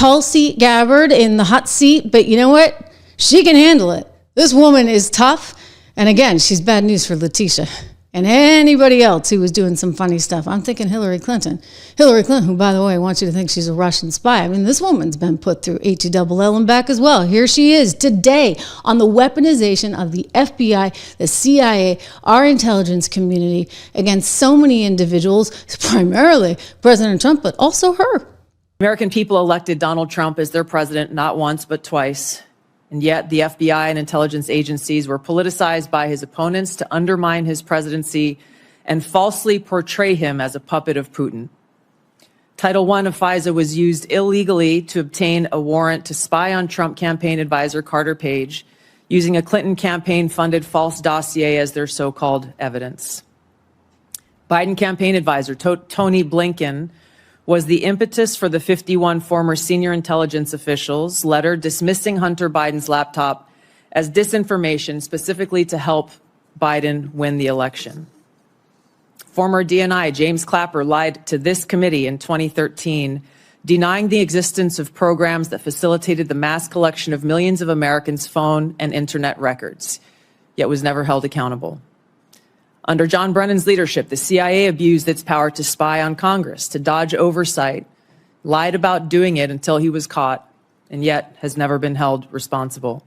Tulsi Gabbard in the hot seat, but you know what? She can handle it. This woman is tough. And again, she's bad news for Letitia and anybody else who was doing some funny stuff. I'm thinking Hillary Clinton. Hillary Clinton, who, by the way, wants you to think she's a Russian spy. I mean, this woman's been put through HELL and back as well. Here she is today on the weaponization of the FBI, the CIA, our intelligence community against so many individuals, primarily President Trump, but also her. American people elected Donald Trump as their president not once but twice. And yet the FBI and intelligence agencies were politicized by his opponents to undermine his presidency and falsely portray him as a puppet of Putin. Title I of FISA was used illegally to obtain a warrant to spy on Trump campaign advisor Carter Page, using a Clinton campaign-funded false dossier as their so-called evidence. Biden campaign advisor Tony Blinken was the impetus for the 51 former senior intelligence officials' letter dismissing Hunter Biden's laptop as disinformation specifically to help Biden win the election. Former DNI James Clapper lied to this committee in 2013, denying the existence of programs that facilitated the mass collection of millions of Americans' phone and internet records, yet was never held accountable. Under John Brennan's leadership, the CIA abused its power to spy on Congress, to dodge oversight, lied about doing it until he was caught, and yet has never been held responsible.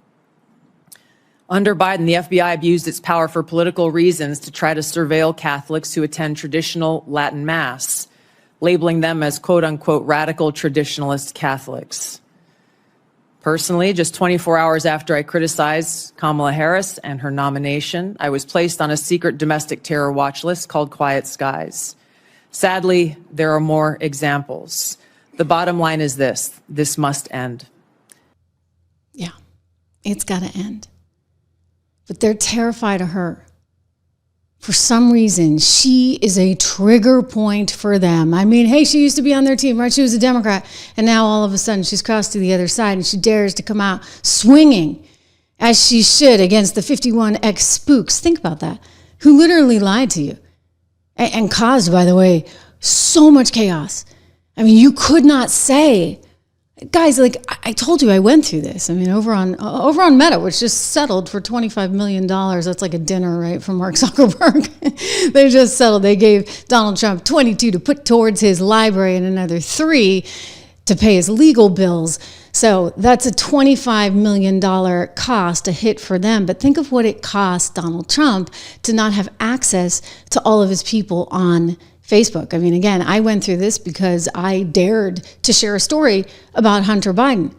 Under Biden, the FBI abused its power for political reasons to try to surveil Catholics who attend traditional Latin Mass, labeling them as quote-unquote radical traditionalist Catholics. Personally, just 24 hours after I criticized Kamala Harris and her nomination, I was placed on a secret domestic terror watch list called Quiet Skies. Sadly, there are more examples. The bottom line is this must end. Yeah, it's got to end. But they're terrified of her. For some reason, she is a trigger point for them. I mean, hey, she used to be on their team, right? She was a Democrat. And now all of a sudden she's crossed to the other side and she dares to come out swinging as she should against the 51 ex-spooks. Think about that. Who literally lied to you and caused, by the way, so much chaos. I mean, you could not say, guys, like I told you, I went through this. I mean, over on Meta, which just settled for $25 million. That's like a dinner, right, from Mark Zuckerberg. They just settled. They gave Donald Trump 22 to put towards his library and another 3 to pay his legal bills. So that's a $25 million cost, a hit for them. But think of what it cost Donald Trump to not have access to all of his people on Facebook. I mean, again, I went through this because I dared to share a story about Hunter Biden.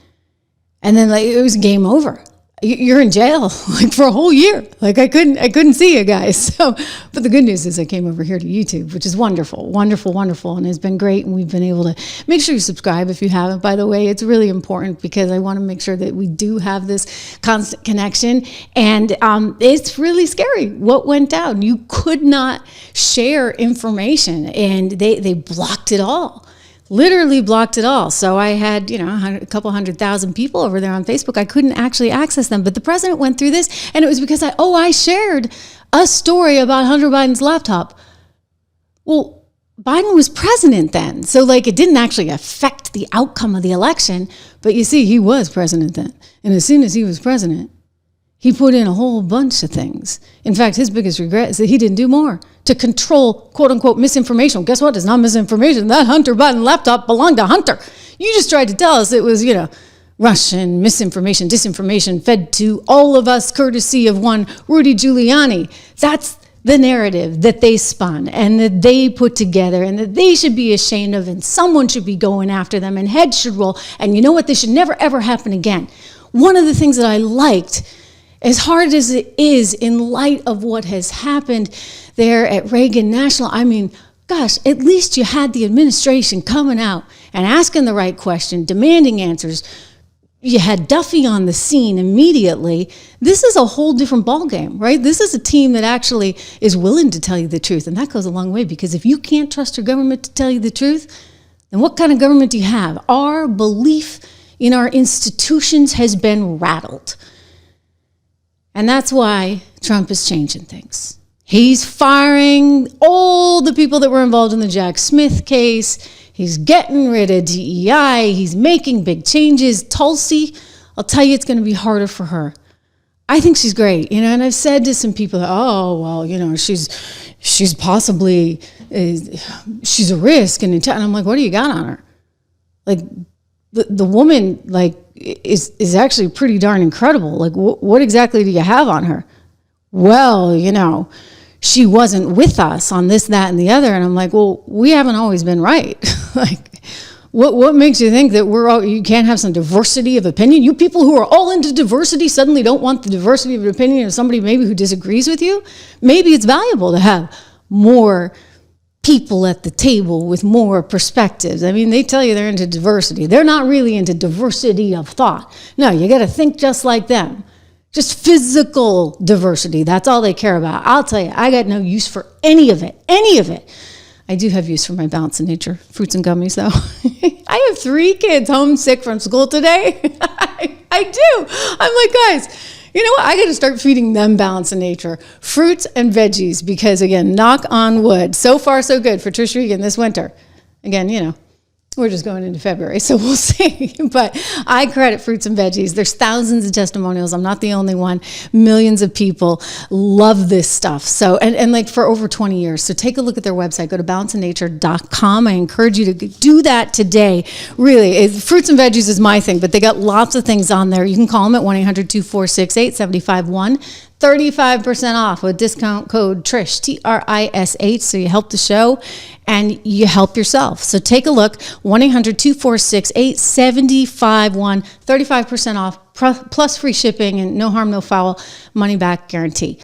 And then it was game over. You're in jail for a whole year. I couldn't see you guys. So, but the good news is I came over here to YouTube, which is wonderful, wonderful, wonderful. And it's been great. And we've been able to make sure you subscribe if you haven't, by the way. It's really important because I want to make sure that we do have this constant connection. And it's really scary what went down. You could not share information and they blocked it all. Literally blocked it all. So I had, a couple 100,000 people over there on Facebook. I couldn't actually access them. But the president went through this, and it was because I shared a story about Hunter Biden's laptop. Well, Biden was president then. So it didn't actually affect the outcome of the election. But you see, he was president then. And as soon as he was president, he put in a whole bunch of things. In fact, his biggest regret is that he didn't do more to control, quote unquote, misinformation. Guess what? It's not misinformation. That Hunter Biden laptop belonged to Hunter. You just tried to tell us it was, Russian misinformation, disinformation fed to all of us courtesy of one Rudy Giuliani. That's the narrative that they spun and that they put together and that they should be ashamed of, and someone should be going after them and heads should roll. And you know what? This should never, ever happen again. One of the things that I liked, as hard as it is in light of what has happened there at Regan National, I mean, gosh, at least you had the administration coming out and asking the right question, demanding answers. You had Duffy on the scene immediately. This is a whole different ballgame, right? This is a team that actually is willing to tell you the truth. And that goes a long way, because if you can't trust your government to tell you the truth, then what kind of government do you have? Our belief in our institutions has been rattled. And that's why Trump is changing things. He's firing all the people that were involved in the Jack Smith case. He's getting rid of DEI. He's making big changes. Tulsi, I'll tell you, it's going to be harder for her. I think she's great, and I've said to some people, oh, well, she's possibly, she's a risk. And I'm like, what do you got on her? Like, the woman, like, is actually pretty darn incredible. Like, what exactly do you have on her? Well, she wasn't with us on this, that, and the other. And I'm like, well, we haven't always been right. Like, what makes you think that you can't have some diversity of opinion? You people who are all into diversity suddenly don't want the diversity of opinion of somebody maybe who disagrees with you? Maybe it's valuable to have more people at the table with more perspectives. I mean, they tell you they're into diversity. They're not really into diversity of thought. No, you got to think just like them. Just physical diversity. That's all they care about. I'll tell you, I got no use for any of it. Any of it. I do have use for my Balance in Nature fruits and gummies, though. I have 3 kids homesick from school today. I do. I'm like, guys, you know what? I got to start feeding them Balance in Nature fruits and veggies because, again, knock on wood, so far so good for Trish Regan this winter. Again, we're just going into February, so we'll see. But I credit fruits and veggies. There's thousands of testimonials. I'm not the only one. Millions of people love this stuff. So, and like for over 20 years. So take a look at their website. Go to balanceinnature.com. I encourage you to do that today. Really, fruits and veggies is my thing, but they got lots of things on there. You can call them at 1-800-246-8751. 35% off with discount code TRISH, TRISH, so you help the show and you help yourself. So take a look, 1-800-246-8751, 35% off, plus free shipping and no harm, no foul, money back guarantee.